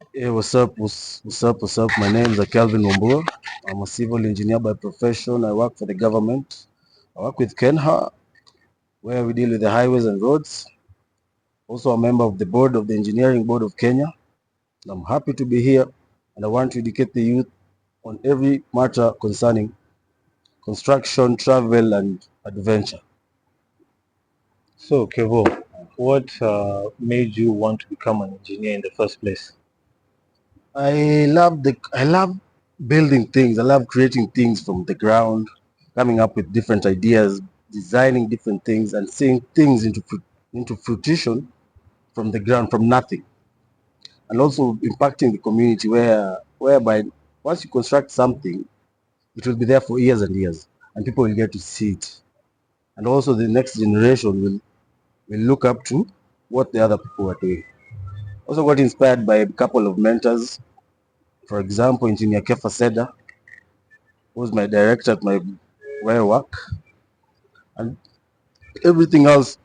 Hey, what's up? My name is Kelvin Wambua. I'm a civil engineer by profession. I work for the government. I work with Kenha, where we deal with the highways and roads. Also a member of the board of the Engineering Board of Kenya. I'm happy to be here, and I want to educate the youth on every matter concerning construction, travel, and adventure. So, Kevo, what made you want to become an engineer in the first place? I love building things. I love creating things from the ground, coming up with different ideas, designing different things, and seeing things into fruition from the ground, from nothing, and also impacting the community whereby once you construct something, it will be there for years and years, and people will get to see it, and also the next generation will look up to what the other people are doing. Also got inspired by a couple of mentors. For example, Engineer Kelvin who's my director at my where I work, and everything else.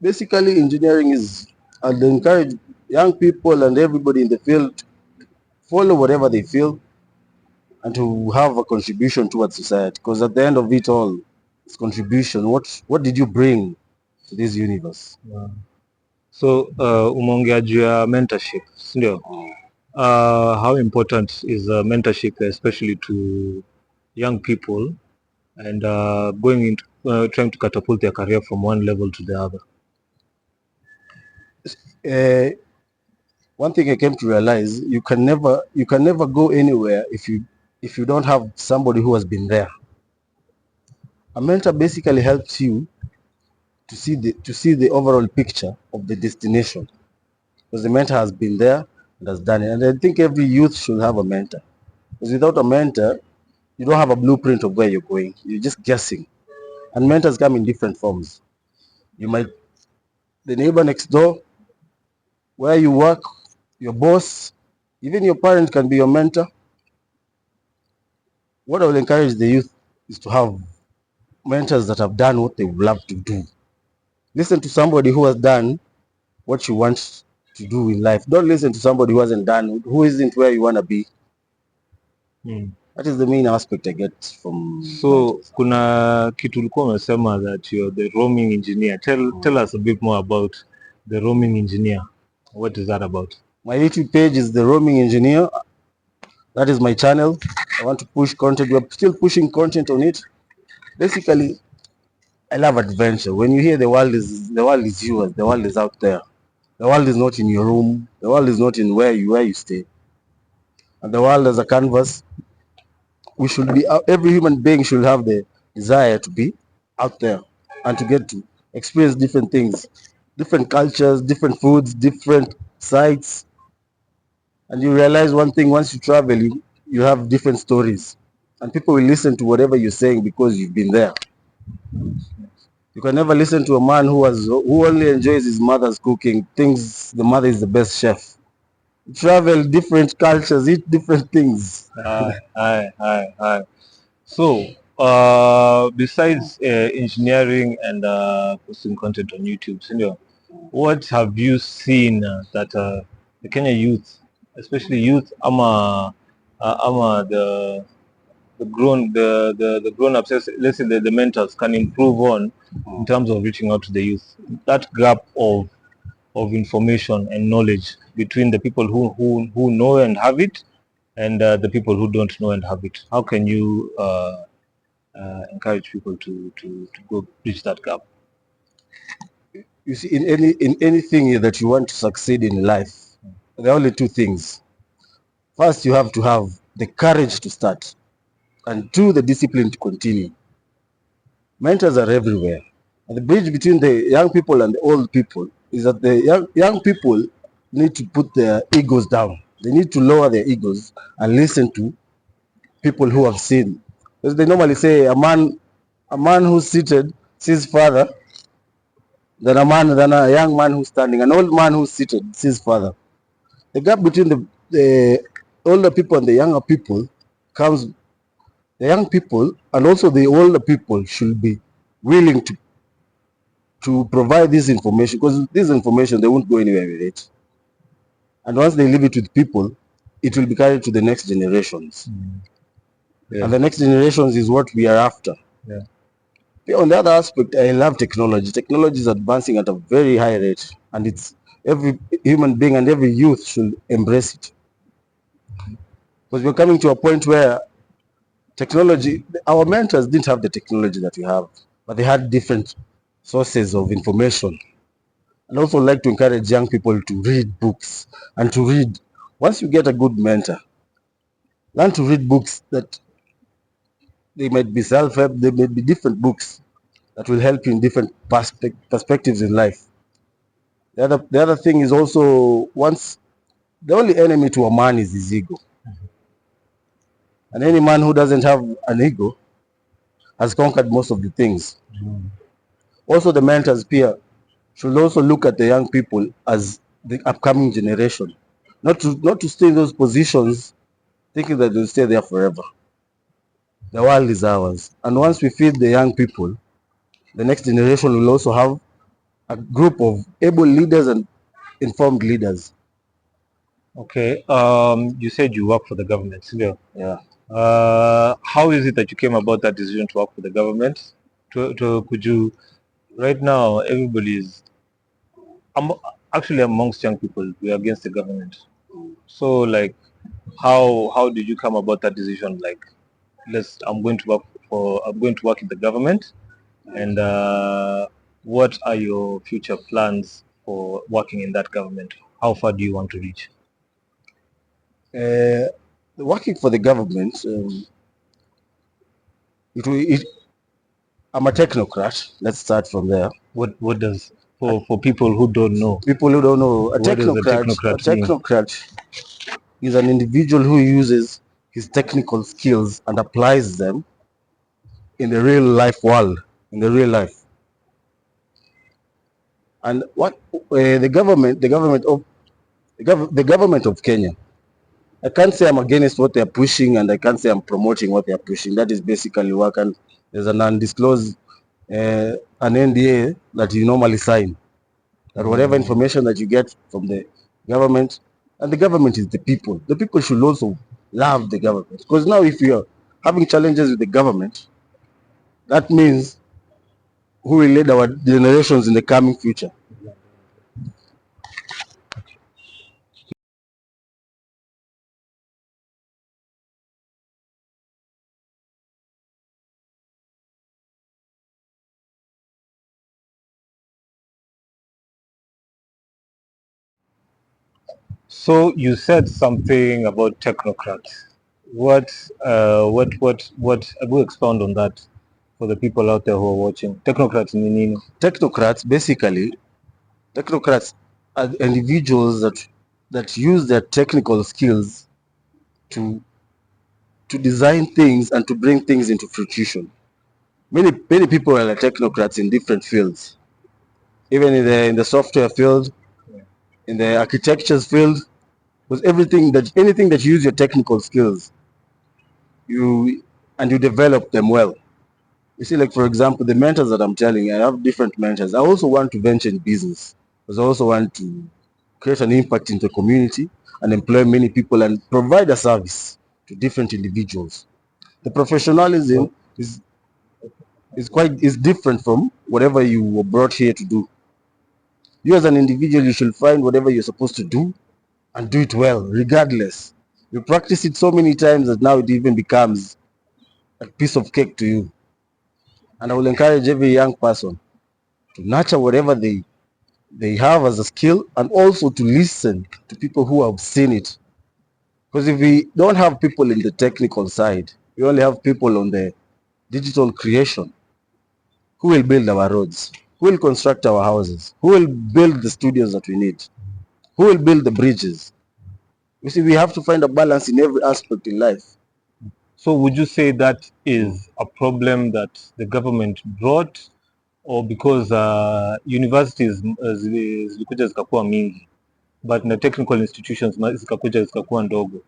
Basically, engineering is, and encourage young people and everybody in the field follow whatever they feel and to have a contribution towards society. Because at the end of it all, it's contribution. What did you bring to this universe? So, umeongea juu ya mentorship, sindio? How important is mentorship, especially to young people and going into trying to catapult their career from one level to the other? Uh, One thing I came to realize: you can never go anywhere if you don't have somebody who has been there. A mentor basically helps you to see the overall picture of the destination, because the mentor has been there and has done it. And I think every youth should have a mentor, because without a mentor, you don't have a blueprint of where you're going. You're just guessing. And mentors come in different forms. You might the neighbor next door, where you work, your boss, even your parent can be your mentor. What I will encourage the youth is to have mentors that have done what they would love to do. Listen to somebody who has done what you want to do in life. Don't listen to somebody who hasn't done, who isn't where you want to be. That is the main aspect I get from So, mentors. kuna kitu ulikuwa umesema that you're the roaming engineer. Tell us a bit more about the roaming engineer. What is that about? My YouTube page is The Roaming Engineer. That is my channel. I want to push content. We're still pushing content on it. Basically, I love adventure. When you hear the world is yours, the world is out there. The world is not in your room. The world is not in where you stay. And the world as a canvas, we should be out, every human being should have the desire to be out there and to get to experience different things, different cultures, different foods, different sights. And you realize one thing: once you travel, you have different stories, and people will listen to whatever you're saying because you've been there. You can never listen to a man who only enjoys his mother's cooking, thinks the mother is the best chef. Travel different cultures, eat different things. Hi. So, besides engineering and posting content on YouTube, Senior, what have you seen that the Kenya youth, especially youth, the grown ups, let's say the mentors, can improve on in terms of reaching out to the youth? That gap of information and knowledge between the people who know and have it and the people who don't know and have it. How can you encourage people to go bridge that gap? You see, in anything that you want to succeed in life, there are only two things. First, you have to have the courage to start, and two, the discipline to continue. Mentors are everywhere. And the bridge between the young people and the old people is that the young people need to put their egos down. They need to lower their egos and listen to people who have seen. Because they normally say a man who's seated sees further than a young man who's standing. An old man who's seated sees further. The gap between the older people and the younger people comes. The young people and also the older people should be willing to provide this information, because this information, they won't go anywhere with it. And once they leave it with people, it will be carried to the next generations. Yeah. And the next generations is what we are after. Yeah. On the other aspect, I love technology. Technology is advancing at a very high rate, and it's every human being and every youth should embrace it. Because we're coming to a point where technology, our mentors didn't have the technology that we have, but they had different sources of information. And also like to encourage young people to read books and to read. Once you get a good mentor, learn to read books that they might be self-help, they may be different books that will help you in different perspectives in life. The other thing is also, once the only enemy to a man is his ego. And any man who doesn't have an ego has conquered most of the things. Also, the mentors peer should also look at the young people as the upcoming generation, not to stay in those positions thinking that they'll stay there forever. The world is ours, and once we feed the young people, the next generation will also have a group of able leaders and informed leaders. Okay. You said you work for the government. Yeah. How is it that you came about that decision to work for the government? Could you, right now, everybody is, actually amongst young people, we are against the government. So, like, how did you come about that decision? Like, I'm going to work in the government, and what are your future plans for working in that government? How far do you want to reach? Working for the government, I'm a technocrat. Let's start from there. What does, for people who don't know, People who don't know, what does a a technocrat mean? technocrat is an individual who uses his technical skills and applies them in the real life world, in the real life. And what the government of Kenya, I can't say I'm against what they're pushing, and I can't say I'm promoting what they're pushing. That is basically work, and there's an undisclosed an NDA that you normally sign. That whatever information that you get from the government, and the government is the people should also love the government. Because now, if you're having challenges with the government, that means who will lead our generations in the coming future. So you said something about technocrats. What? I will expound on that for the people out there who are watching. Technocrats meaning? Technocrats are individuals that use their technical skills to design things and to bring things into fruition. Many people are like technocrats in different fields, even in the software field, in the architecture's field, because anything that you use your technical skills, you develop them well. You see, like for example, the mentors that I'm telling you, I have different mentors. I also want to venture in business because I also want to create an impact in the community and employ many people and provide a service to different individuals. The professionalism is different from whatever you were brought here to do. You as an individual, you should find whatever you're supposed to do and do it well, regardless. You practice it so many times that now it even becomes a piece of cake to you. And I will encourage every young person to nurture whatever they have as a skill, and also to listen to people who have seen it. Because if we don't have people in the technical side, we only have people on the digital creation. Who will build our roads? Who will construct our houses? Who will build the studios that we need? Who will build the bridges? You see, we have to find a balance in every aspect in life. So would you say that is a problem that the government brought, or because universities zilikuja zikakuwa mingi, but the technical institutions zikakuja zikakuwa ndogo,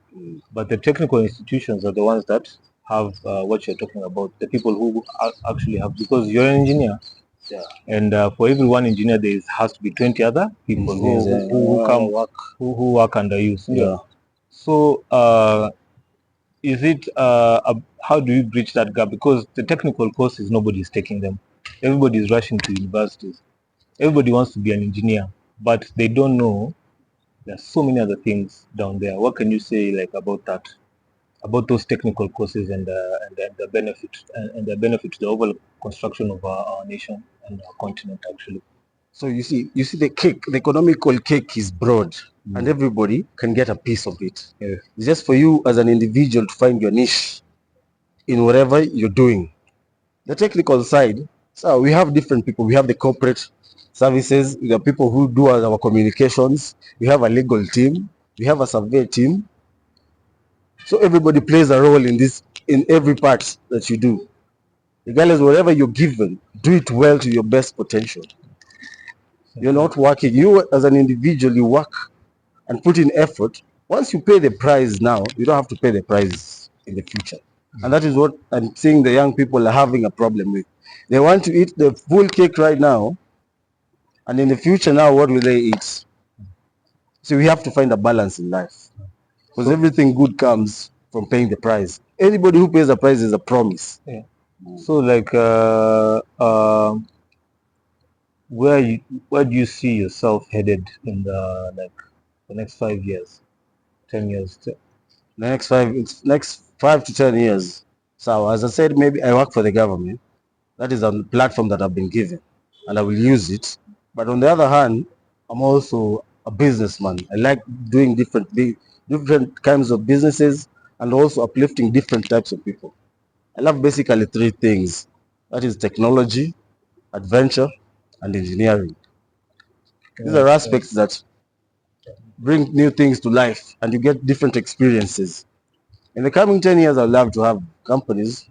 but the technical institutions are the ones that have what you're talking about, the people who actually have, because you're an engineer, Yeah. And for every one engineer, there has to be 20 other people who work under you. Yeah. So is it how do you bridge that gap? Because the technical courses, nobody is taking them. Everybody is rushing to universities. Everybody wants to be an engineer, but they don't know there's so many other things down there. What can you say like about that? About those technical courses and the benefit and the benefit to the overall construction of our nation and our continent actually. So you see the economical cake is broad, and everybody can get a piece of it. Yes. It's just for you as an individual to find your niche in whatever you're doing. The technical side, so we have different people. We have the corporate services, we have people who do our communications, we have a legal team, we have a survey team. So everybody plays a role in this, in every part that you do. Regardless, whatever you're given, do it well to your best potential. You're not working. You as an individual, you work and put in effort. Once you pay the price now, you don't have to pay the price in the future. And that is what I'm seeing the young people are having a problem with. They want to eat the full cake right now, and in the future now, what will they eat? So we have to find a balance in life, because everything good comes from paying the price. Anybody who pays the price is a promise. Yeah. So like where do you see yourself headed in the next 5 years, 10 years? The next 5 to 10 years. So as I said, maybe I work for the government. That is a platform that I've been given, and I will use it. But on the other hand, I'm also a businessman. I like doing different kinds of businesses, and also uplifting different types of people. I love basically three things. That is technology, adventure, and engineering. These are aspects that bring new things to life, and you get different experiences. In the coming 10 years, I'd love to have companies